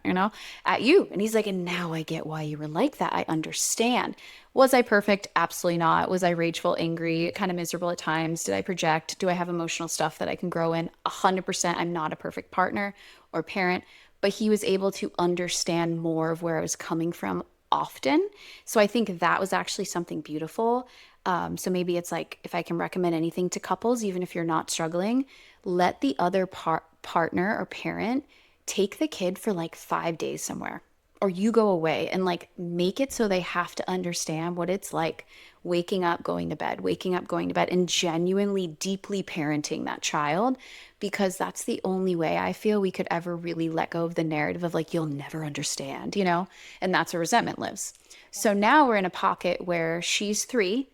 at you. And he's like, and now I get why you were like that. I understand. Was I perfect? Absolutely not. Was I rageful, angry, kind of miserable at times? Did I project? Do I have emotional stuff that I can grow in? 100%. I'm not a perfect partner or parent, but he was able to understand more of where I was coming from often. So I think that was actually something beautiful. So maybe it's like if I can recommend anything to couples, even if you're not struggling, let the other partner or parent take the kid for like 5 days somewhere or you go away and like make it so they have to understand what it's like waking up, going to bed, waking up, going to bed, and genuinely deeply parenting that child because that's the only way I feel we could ever really let go of the narrative of like, you'll never understand, And that's where resentment lives. So now we're in a pocket where she's 3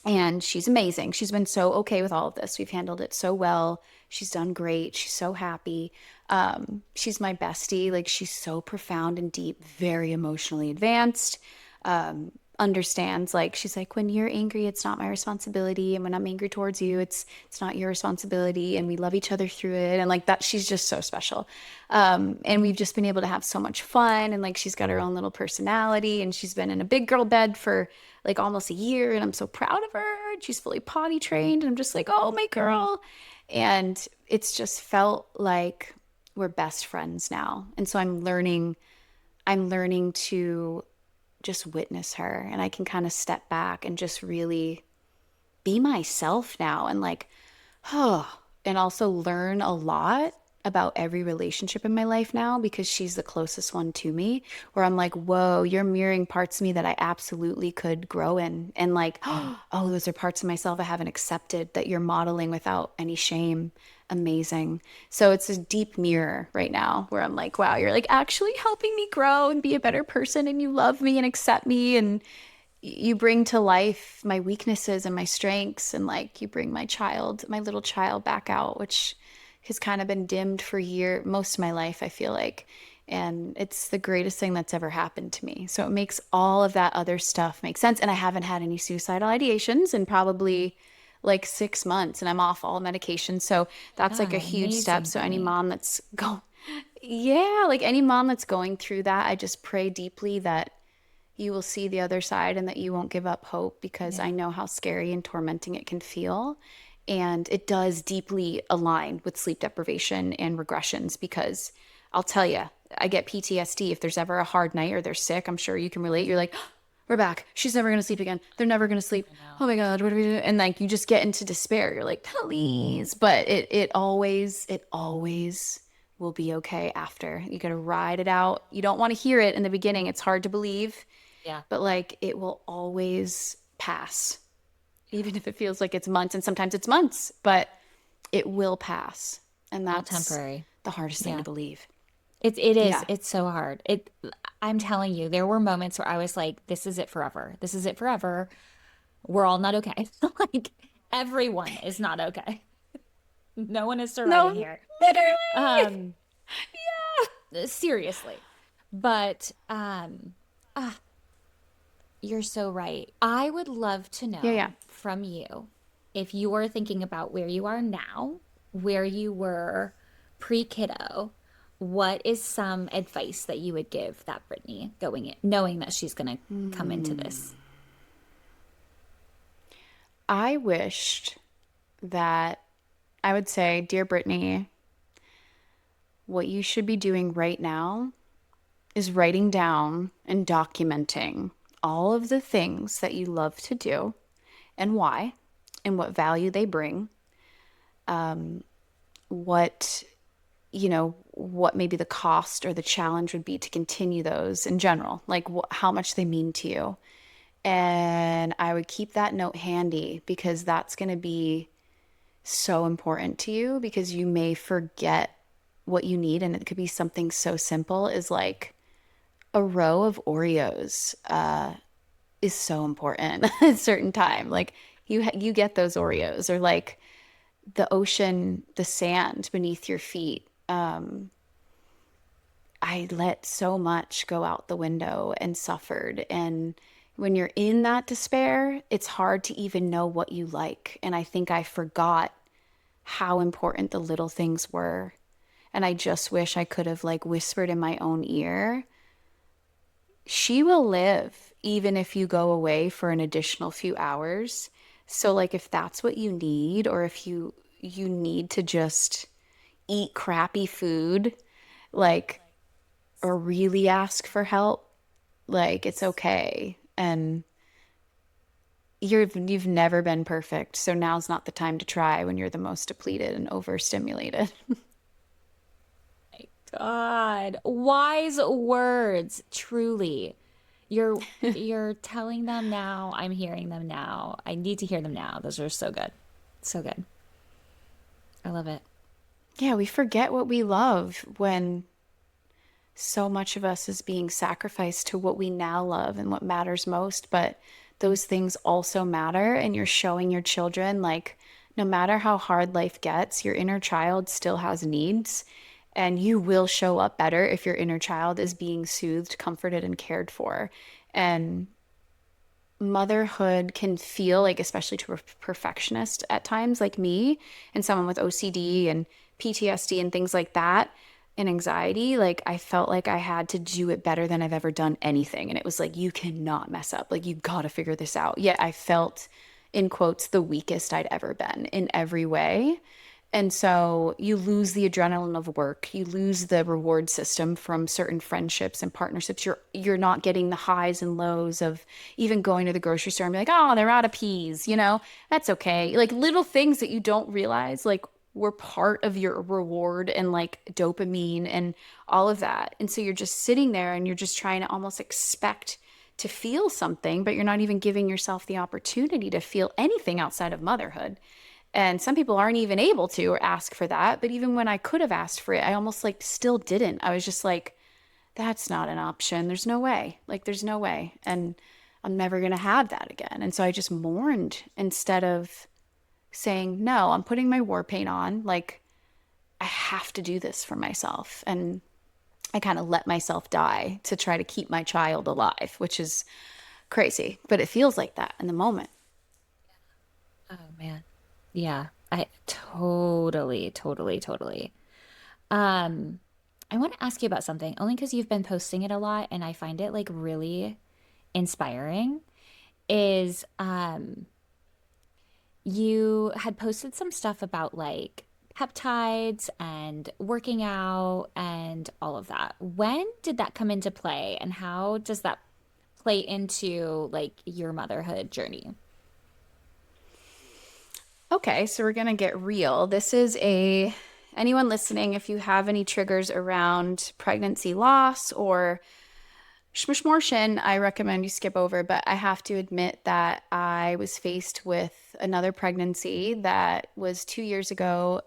and she's amazing. She's been so okay with all of this. We've handled it so well. She's done great. She's so happy. She's my bestie. Like she's so profound and deep, very emotionally advanced. Understands like she's like when you're angry it's not my responsibility and when I'm angry towards you it's not your responsibility and we love each other through it and like that she's just so special. And we've just been able to have so much fun and like she's got her own little personality and she's been in a big girl bed for like almost a year and I'm so proud of her and she's fully potty trained and I'm just like oh my girl. And it's just felt like we're best friends now. And so I'm learning to just witness her and I can kind of step back and just really be myself now and like, oh, and also learn a lot about every relationship in my life now because she's the closest one to me where I'm like, whoa, you're mirroring parts of me that I absolutely could grow in. And like, oh, those are parts of myself I haven't accepted that you're modeling without any shame. Amazing. So it's a deep mirror right now where I'm like, wow, you're like actually helping me grow and be a better person and you love me and accept me and you bring to life my weaknesses and my strengths and like you bring my little child back out, which has kind of been dimmed for most of my life, I feel like. And it's the greatest thing that's ever happened to me. So it makes all of that other stuff make sense. And I haven't had any suicidal ideations in probably like 6 months, and I'm off all medication. So that's like a God, huge step. amazing, So any Brittany. mom that's go, yeah, like any mom that's going through that, I just pray deeply that you will see the other side and that you won't give up hope, because Yeah. I know how scary and tormenting it can feel. And it does deeply align with sleep deprivation and regressions, because I'll tell you, I get PTSD if there's ever a hard night or they're sick. I'm sure you can relate. You're like, we're back. She's never going to sleep again. They're never going to sleep. I know. Oh my God, what do we do? And like you just get into despair. You're like, please. But it always will be okay after. You got to ride it out. You don't want to hear it in the beginning. It's hard to believe, Yeah. but like it will always pass, even if it feels like it's months, and sometimes it's months, but it will pass. And All that's temporary. the hardest thing to Yeah. believe. It is. Yeah. It's so hard. I'm telling you, there were moments where I was like, this is it forever. This is it forever. We're all not okay. Like everyone is not okay. No one is surviving No, here. literally. Um, seriously. But you're so right. I would love to Yeah, know yeah. from you if you are thinking about where you are now, where you were pre-kiddo, what is some advice that you would give that Brittany going in, knowing that she's going to come into this? I wished that I would say, dear Brittany, what you should be doing right now is writing down and documenting all of the things that you love to do and why and what value they bring, what, what maybe the cost or the challenge would be to continue those in general, like how much they mean to you. And I would keep that note handy, because that's going to be so important to you, because you may forget what you need. And it could be something so simple as like a row of Oreos is so important at a certain time. Like you get those Oreos, or like the ocean, the sand beneath your feet. I let so much go out the window and suffered. And when you're in that despair, it's hard to even know what you like. And I think I forgot how important the little things were. And I just wish I could have like whispered in my own ear, she will live even if you go away for an additional few hours. So like if that's what you need, or if you need to just eat crappy food, like, or really ask for help, like it's okay. And you've never been perfect. So now's not the time to try when you're the most depleted and overstimulated. God, wise words, truly. You're telling them now. I'm hearing them now. I need to hear them now. Those are so good. So good. I love it. Yeah, we forget what we love when so much of us is being sacrificed to what we now love and what matters most. But those things also matter. And you're showing your children, like, no matter how hard life gets, your inner child still has needs. And you will show up better if your inner child is being soothed, comforted, and cared for. And motherhood can feel like, especially to a perfectionist at times, like me, and someone with OCD and PTSD and things like that, and anxiety, like I felt like I had to do it better than I've ever done anything. And it was like, you cannot mess up. Like, you got to figure this out. Yet I felt, in quotes, the weakest I'd ever been in every way. And so you lose the adrenaline of work, you lose the reward system from certain friendships and partnerships. You're not getting the highs and lows of even going to the grocery store and be like, oh, they're out of peas, That's okay. Like little things that you don't realize, like were part of your reward, and like dopamine and all of that. And so you're just sitting there and you're just trying to almost expect to feel something, but you're not even giving yourself the opportunity to feel anything outside of motherhood. And some people aren't even able to or ask for that. But even when I could have asked for it, I almost like still didn't. I was just like, that's not an option. There's no way. Like, there's no way. And I'm never going to have that again. And so I just mourned instead of saying, no, I'm putting my war paint on. Like, I have to do this for myself. And I kind of let myself die to try to keep my child alive, which is crazy, but it feels like that in the moment. Oh man. Yeah. I totally, totally, totally. Um, I want to ask you about something only because you've been posting it a lot and I find it like really inspiring is you had posted some stuff about like peptides and working out and all of that. When did that come into play and how does that play into like your motherhood journey? Okay, so we're gonna get real. This is a anyone listening, if you have any triggers around pregnancy loss or Schmishmorshin, I recommend you skip over, but I have to admit that I was faced with another pregnancy that was 2 years ago,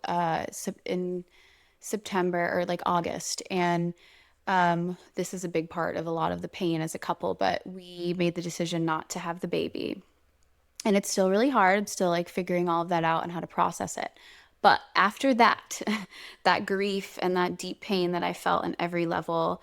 in September or like August. And this is a big part of a lot of the pain as a couple, but we made the decision not to have the baby. And it's still really hard. I'm still like figuring all of that out and how to process it. But after that, that grief and that deep pain that I felt in every level,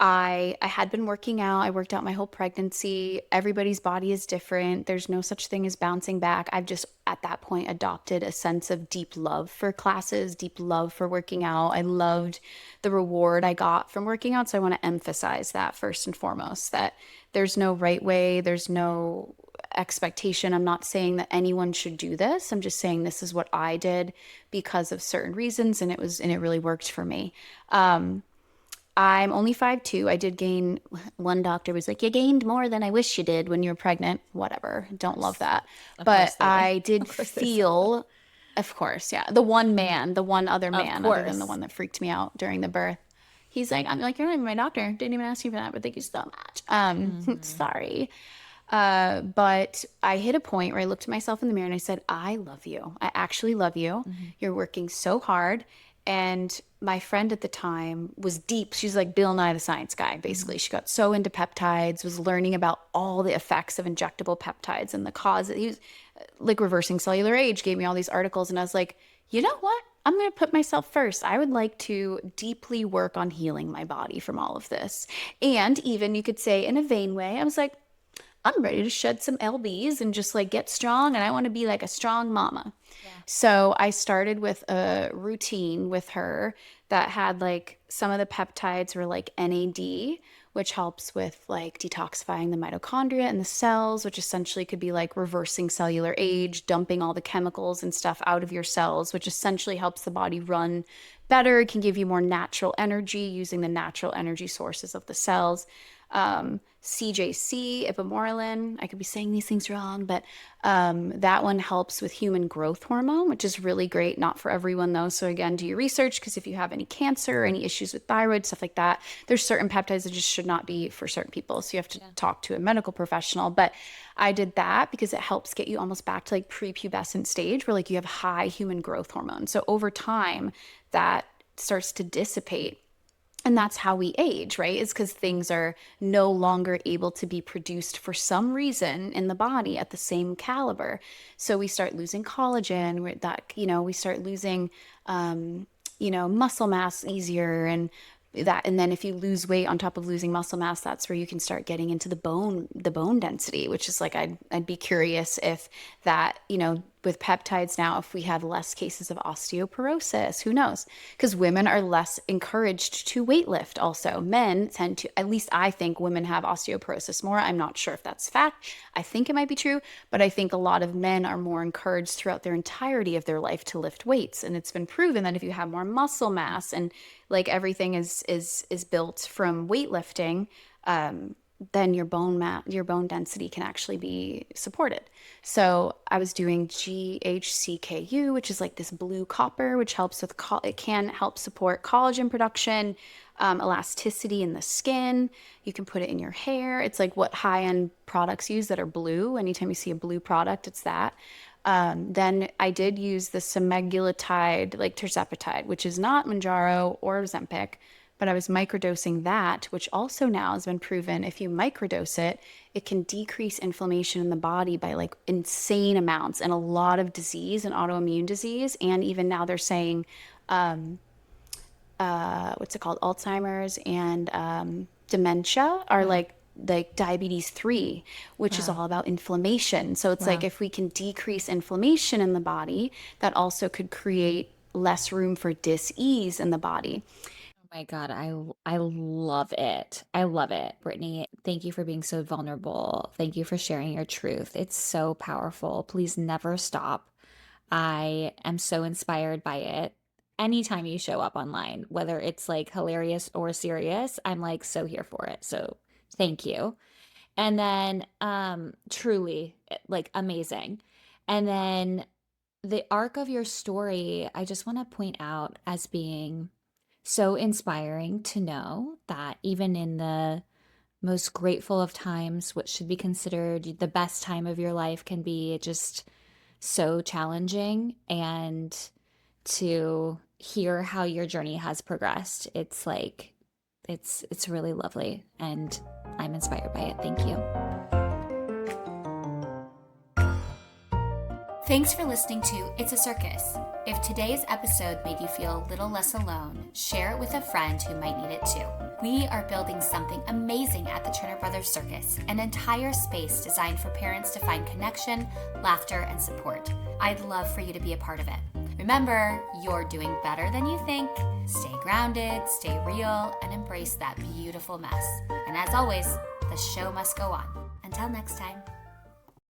I had been working out. I worked out my whole pregnancy. Everybody's body is different. There's no such thing as bouncing back. I've just at that point adopted a sense of deep love for classes, deep love for working out. I loved the reward I got from working out. So I want to emphasize that first and foremost, that there's no right way, there's no expectation. I'm not saying that anyone should do this. I'm just saying this is what I did because of certain reasons and it really worked for me. I'm only 5'2". I did gain, one doctor was like, you gained more than I wish you did when you were pregnant. Whatever. Don't love that. Of But course they do. I did Of course they say that. feel, of course, yeah, the one man, the one other Of man, other than the course. one that freaked me out during the birth. He's like, I'm like, you're not even my doctor. Didn't even ask you for that, but thank you so much. Hmm. Sorry. But I hit a point where I looked at myself in the mirror and I said, I love you. I actually love you. Hmm. You're working so hard. And my friend at the time was deep. She's like Bill Nye the Science Guy, basically. Hmm. She got so into peptides, was learning about all the effects of injectable peptides and the cause. He was like reversing cellular age, gave me all these articles. And I was like, you know what? I'm going to put myself first. I would like to deeply work on healing my body from all of this. And even you could say in a vain way, I was like, I'm ready to shed some lbs and just like get strong and I want to be like a strong mama. Yeah. So I started with a routine with her that had like some of the peptides were like NAD, which helps with like detoxifying the mitochondria and the cells, which essentially could be like reversing cellular age, dumping all the chemicals and stuff out of your cells, which essentially helps the body run better. It can give you more natural energy using the natural energy sources of the cells. CJC, ipamorelin. I could be saying these things wrong, but that one helps with human growth hormone, which is really great. Not for everyone though. So again, do your research because if you have any cancer or any issues with thyroid, stuff like that, there's certain peptides that just should not be for certain people. So you have to Yeah. talk to a medical professional. But I did that because it helps get you almost back to like prepubescent stage where like you have high human growth hormone. So over time, that starts to dissipate and that's how we age, right? Is because things are no longer able to be produced for some reason in the body at the same caliber. So we start losing collagen, we start losing, muscle mass easier and then if you lose weight on top of losing muscle mass, that's where you can start getting into the bone density, which is like I'd be curious if that, with peptides now, if we have less cases of osteoporosis, who knows? Because women are less encouraged to weight lift also. Men tend to, at least I think women have osteoporosis more. I'm not sure if that's fact. I think it might be true, but I think a lot of men are more encouraged throughout their entirety of their life to lift weights. And it's been proven that if you have more muscle mass and like everything is built from weightlifting, then your bone density can actually be supported. So I was doing GHCKU, which is like this blue copper, which helps with it can help support collagen production, elasticity in the skin. You can put it in your hair. It's like what high-end products use that are blue. Anytime you see a blue product, it's that. Then I did use the semaglutide, like tirzepatide, which is not Manjaro or Ozempic, but I was microdosing that, which also now has been proven if you microdose it, it can decrease inflammation in the body by like insane amounts and a lot of disease and autoimmune disease. And even now they're saying what's it called? Alzheimer's and dementia are like diabetes 3, which is all about inflammation. So it's like if we can decrease inflammation in the body, that also could create less room for dis-ease in the body. Oh my God, I love it. I love it, Brittany. Thank you for being so vulnerable. Thank you for sharing your truth. It's so powerful. Please never stop. I am so inspired by it. Anytime you show up online, whether it's like hilarious or serious, I'm like so here for it. So thank you. And then truly like amazing. And then the arc of your story, I just want to point out as being so inspiring to know that even in the most grateful of times, what should be considered the best time of your life can be just so challenging. And to hear how your journey has progressed, it's like it's really lovely, and I'm inspired by it. Thank you. Thanks for listening to It's a Circus. If today's episode made you feel a little less alone, share it with a friend who might need it too. We are building something amazing at the Turner Brothers Circus, an entire space designed for parents to find connection, laughter, and support. I'd love for you to be a part of it. Remember, you're doing better than you think. Stay grounded, stay real, and embrace that beautiful mess. And as always, the show must go on. Until next time.